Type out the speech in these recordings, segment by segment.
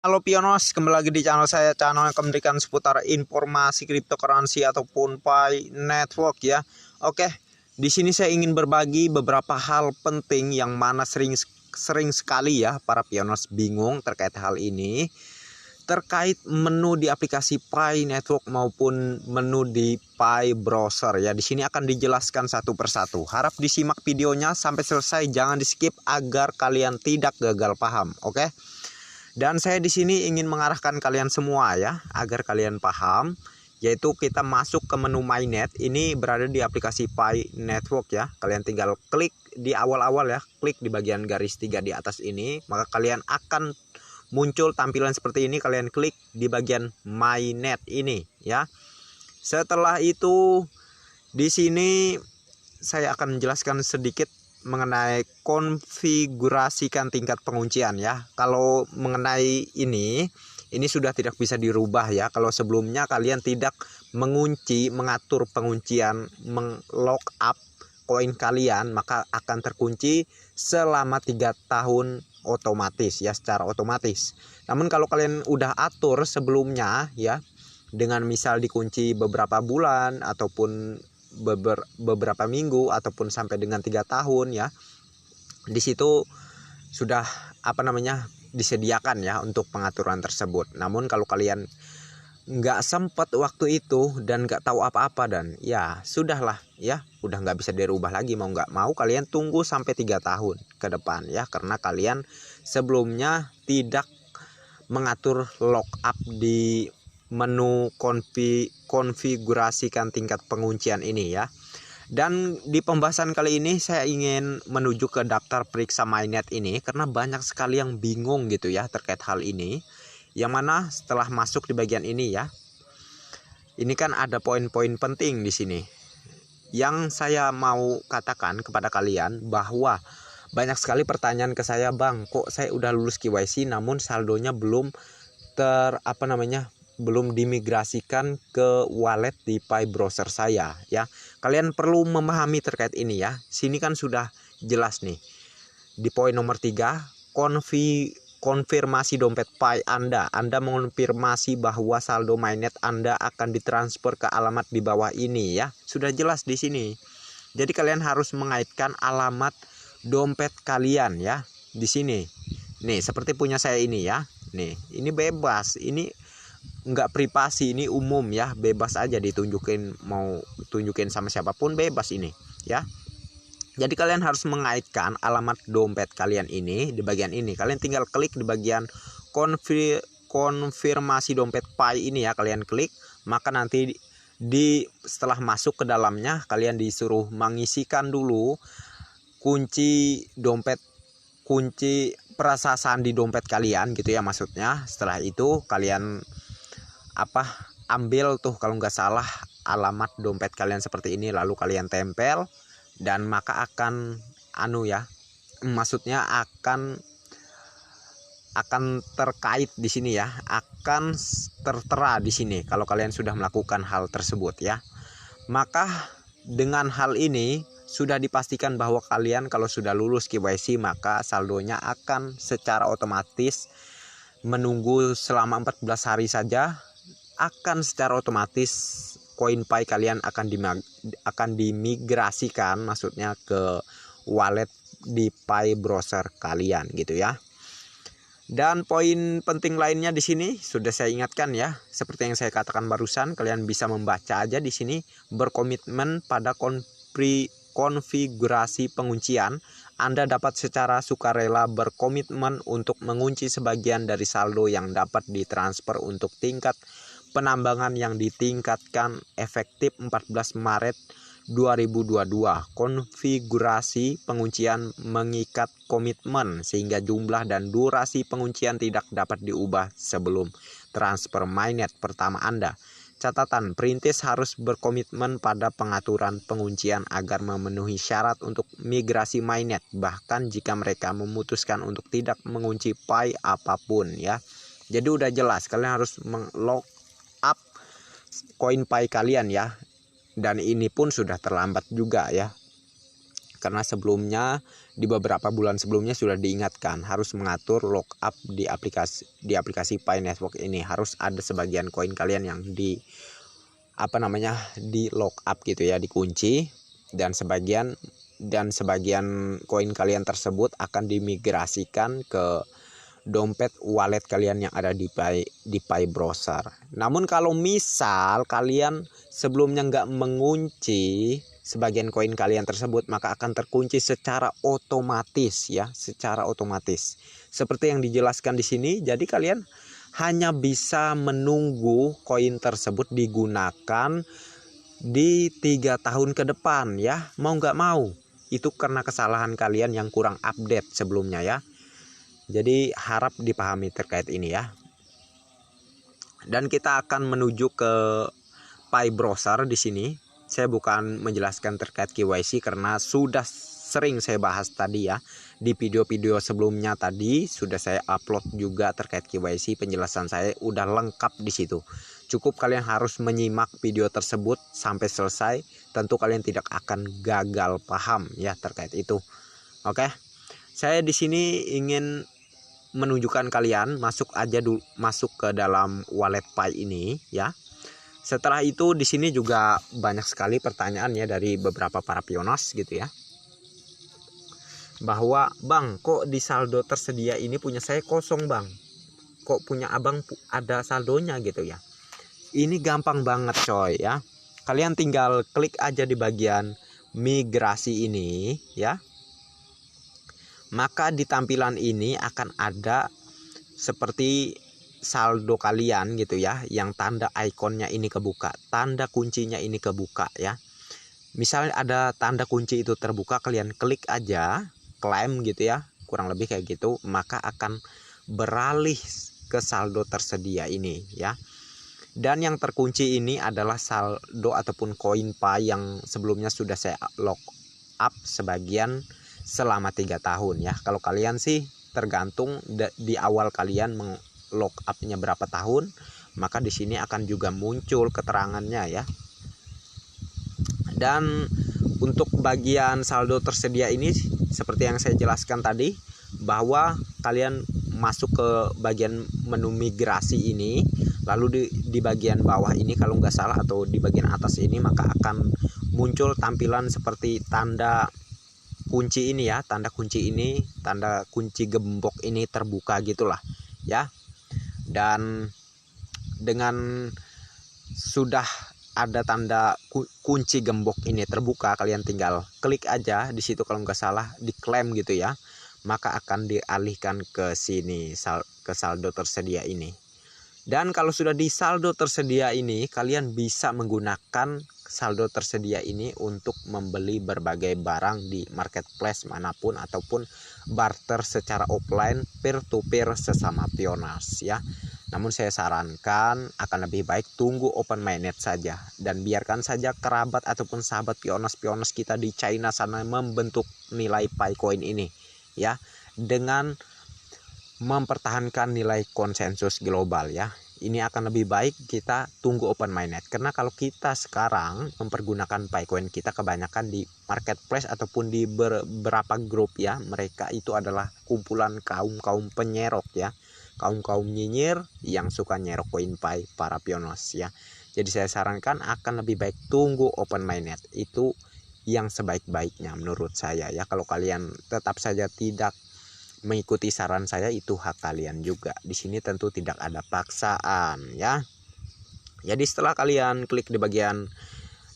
Halo Pionos, kembali lagi di channel saya, channel yang memberikan seputar informasi cryptocurrency ataupun Pi Network ya. Oke, di sini saya ingin berbagi beberapa hal penting yang mana sering sekali ya para Pionos bingung terkait hal ini. Terkait menu di aplikasi Pi Network maupun menu di Pi Browser ya. Di sini akan dijelaskan satu persatu. Harap disimak videonya sampai selesai, jangan di-skip agar kalian tidak gagal paham, oke? Dan saya di sini ingin mengarahkan kalian semua ya, agar kalian paham, yaitu kita masuk ke menu MyNet. Ini berada di aplikasi Pi Network ya. Kalian tinggal klik di awal-awal ya, klik di bagian garis 3 di atas ini, maka kalian akan muncul tampilan seperti ini. Kalian klik di bagian MyNet ini ya. Setelah itu di sini saya akan menjelaskan sedikit mengenai konfigurasikan tingkat penguncian ya. Kalau mengenai ini sudah tidak bisa dirubah ya. Kalau sebelumnya kalian tidak mengatur penguncian, lock up koin kalian, maka akan terkunci selama 3 tahun otomatis ya, secara otomatis. Namun kalau kalian udah atur sebelumnya ya, dengan misal dikunci beberapa bulan ataupun beberapa minggu ataupun sampai dengan 3 tahun ya, di situ sudah disediakan ya untuk pengaturan tersebut. Namun kalau kalian nggak sempat waktu itu dan nggak tahu apa-apa, dan ya sudahlah ya, udah nggak bisa dirubah lagi. Mau nggak mau kalian tunggu sampai 3 tahun ke depan ya, karena kalian sebelumnya tidak mengatur lock up di menu konfigurasikan tingkat penguncian ini ya. Dan di pembahasan kali ini saya ingin menuju ke daftar periksa MyNet ini, karena banyak sekali yang bingung gitu ya terkait hal ini. Yang mana setelah masuk di bagian ini ya, ini kan ada poin-poin penting di sini yang saya mau katakan kepada kalian, bahwa banyak sekali pertanyaan ke saya, "Bang, kok saya udah lulus KYC namun saldonya belum belum dimigrasikan ke wallet di Pi Browser saya ya." Kalian perlu memahami terkait ini ya. Sini kan sudah jelas nih di poin nomor 3, konfirmasi dompet Pi Anda. Anda mengonfirmasi bahwa saldo MyNet Anda akan ditransfer ke alamat di bawah ini ya. Sudah jelas di sini. Jadi kalian harus mengaitkan alamat dompet kalian ya di sini. Nih, seperti punya saya ini ya. Nih, ini bebas. Ini nggak privasi, ini umum ya, bebas aja ditunjukin, mau tunjukin sama siapapun bebas ini ya. Jadi kalian harus mengaitkan alamat dompet kalian ini di bagian ini. Kalian tinggal klik di bagian konfirmasi dompet Pi ini ya, kalian klik, maka nanti setelah masuk ke dalamnya kalian disuruh mengisikan dulu kunci perasaan di dompet kalian gitu ya maksudnya. Setelah itu kalian ambil tuh kalau nggak salah alamat dompet kalian seperti ini, lalu kalian tempel, dan maka akan akan terkait di sini ya, akan tertera di sini kalau kalian sudah melakukan hal tersebut ya. Maka dengan hal ini sudah dipastikan bahwa kalian kalau sudah lulus KYC, maka saldonya akan secara otomatis menunggu selama 14 hari saja, akan secara otomatis koin Pi kalian akan dimigrasikan, maksudnya ke wallet di Pi Browser kalian gitu ya. Dan poin penting lainnya di sini sudah saya ingatkan ya, seperti yang saya katakan barusan, kalian bisa membaca aja di sini. Berkomitmen pada konfigurasi penguncian. Anda dapat secara sukarela berkomitmen untuk mengunci sebagian dari saldo yang dapat ditransfer untuk tingkat penambangan yang ditingkatkan efektif 14 Maret 2022. Konfigurasi penguncian mengikat komitmen sehingga jumlah dan durasi penguncian tidak dapat diubah sebelum transfer MyNet pertama Anda. Catatan, perintis harus berkomitmen pada pengaturan penguncian agar memenuhi syarat untuk migrasi MyNet, bahkan jika mereka memutuskan untuk tidak mengunci Pi apapun ya. Jadi udah jelas, kalian harus lock up koin Pi kalian ya. Dan ini pun sudah terlambat juga ya. Karena sebelumnya di beberapa bulan sebelumnya sudah diingatkan harus mengatur lockup di aplikasi Pi Network ini. Harus ada sebagian koin kalian yang di lockup gitu ya, dikunci, dan sebagian koin kalian tersebut akan dimigrasikan ke dompet wallet kalian yang ada di Pi browser. Namun kalau misal kalian sebelumnya nggak mengunci sebagian koin kalian tersebut, maka akan terkunci secara otomatis ya, secara otomatis. Seperti yang dijelaskan di sini, jadi kalian hanya bisa menunggu koin tersebut digunakan di 3 tahun ke depan ya, mau nggak mau. Itu karena kesalahan kalian yang kurang update sebelumnya ya. Jadi harap dipahami terkait ini ya. Dan kita akan menuju ke Pi browser di sini. Saya bukan menjelaskan terkait KYC karena sudah sering saya bahas tadi ya. Di video-video sebelumnya tadi sudah saya upload juga terkait KYC, penjelasan saya udah lengkap di situ. Cukup kalian harus menyimak video tersebut sampai selesai, tentu kalian tidak akan gagal paham ya terkait itu. Oke. Saya di sini ingin menunjukkan kalian masuk ke dalam wallet Pi ini ya. Setelah itu di sini juga banyak sekali pertanyaan ya dari beberapa para pionas gitu ya. Bahwa bang, kok di saldo tersedia ini punya saya kosong bang, kok punya abang ada saldonya gitu ya. Ini gampang banget coy ya. Kalian tinggal klik aja di bagian migrasi ini ya. Maka di tampilan ini akan ada seperti saldo kalian gitu ya, yang tanda ikonnya ini kebuka, tanda kuncinya ini kebuka ya. Misalnya ada tanda kunci itu terbuka, kalian klik aja klaim gitu ya, kurang lebih kayak gitu, maka akan beralih ke saldo tersedia ini ya. Dan yang terkunci ini adalah saldo ataupun koin Pi yang sebelumnya sudah saya lock up sebagian selama 3 tahun ya. Kalau kalian sih tergantung di awal kalian lock up-nya berapa tahun, maka di sini akan juga muncul keterangannya ya. Dan untuk bagian saldo tersedia ini seperti yang saya jelaskan tadi, bahwa kalian masuk ke bagian menu migrasi ini, lalu di bagian bawah ini kalau nggak salah atau di bagian atas ini, maka akan muncul tampilan seperti tanda kunci ini ya, tanda kunci gembok ini terbuka gitulah ya. Dan dengan sudah ada tanda kunci gembok ini terbuka, kalian tinggal klik aja di situ kalau nggak salah, diklaim gitu ya, maka akan dialihkan ke sini, ke saldo tersedia ini. Dan kalau sudah di saldo tersedia ini, kalian bisa menggunakan saldo tersedia ini untuk membeli berbagai barang di marketplace manapun ataupun barter secara offline peer to peer sesama pionas ya. Namun saya sarankan akan lebih baik tunggu open mainnet saja dan biarkan saja kerabat ataupun sahabat pionas kita di China sana membentuk nilai Pi coin ini ya, dengan mempertahankan nilai konsensus global ya. Ini akan lebih baik kita tunggu open mainnet, karena kalau kita sekarang mempergunakan Pi coin kita kebanyakan di marketplace ataupun di beberapa grup ya, mereka itu adalah kumpulan kaum penyerok ya, kaum nyinyir yang suka nyerok koin Pi para pionos ya. Jadi saya sarankan akan lebih baik tunggu open mainnet, itu yang sebaik-baiknya menurut saya ya. Kalau kalian tetap saja tidak mengikuti saran saya, itu hak kalian juga. Di sini tentu tidak ada paksaan ya. Jadi setelah kalian klik di bagian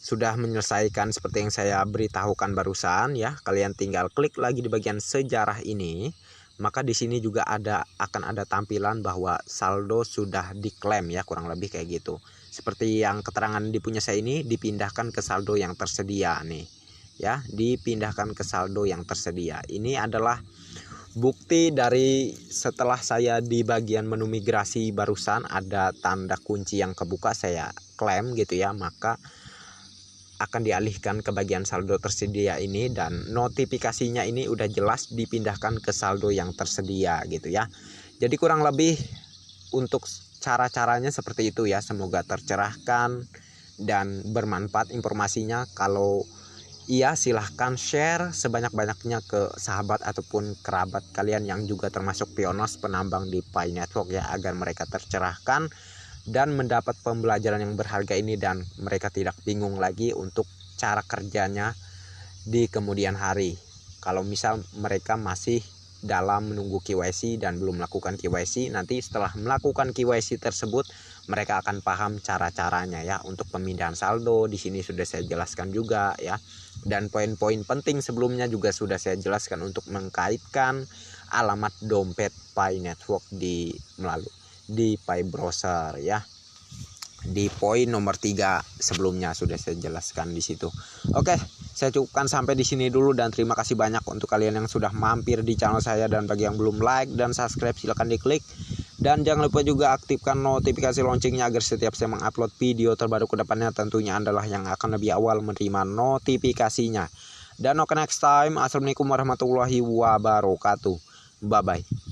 sudah menyelesaikan seperti yang saya beritahukan barusan ya, kalian tinggal klik lagi di bagian sejarah ini. Maka di sini juga akan ada tampilan bahwa saldo sudah diklaim ya, kurang lebih kayak gitu. Seperti yang keterangan di punya saya ini, dipindahkan ke saldo yang tersedia nih ya, dipindahkan ke saldo yang tersedia. Ini adalah bukti dari setelah saya di bagian menu migrasi barusan ada tanda kunci yang kebuka, saya klaim gitu ya, maka akan dialihkan ke bagian saldo tersedia ini, dan notifikasinya ini udah jelas dipindahkan ke saldo yang tersedia gitu ya. Jadi kurang lebih untuk cara-caranya seperti itu ya. Semoga tercerahkan dan bermanfaat informasinya. Kalau Iya, silahkan share sebanyak-banyaknya ke sahabat ataupun kerabat kalian yang juga termasuk pionos penambang di Pi Network ya, agar mereka tercerahkan dan mendapat pembelajaran yang berharga ini, dan mereka tidak bingung lagi untuk cara kerjanya di kemudian hari. Kalau misal mereka masih dalam menunggu KYC dan belum melakukan KYC, nanti setelah melakukan KYC tersebut mereka akan paham cara-caranya ya. Untuk pemindahan saldo di sini sudah saya jelaskan juga ya, dan poin-poin penting sebelumnya juga sudah saya jelaskan untuk mengkaitkan alamat dompet Pi Network di Pi Browser ya. Di poin nomor 3 sebelumnya sudah saya jelaskan di situ. Oke, saya cukupkan sampai di sini dulu, dan terima kasih banyak untuk kalian yang sudah mampir di channel saya, dan bagi yang belum like dan subscribe silahkan diklik, dan jangan lupa juga aktifkan notifikasi loncengnya agar setiap saya mengupload video terbaru ke depannya tentunya adalah yang akan lebih awal menerima notifikasinya. Dan oke, next time. Assalamualaikum warahmatullahi wabarakatuh. Bye bye.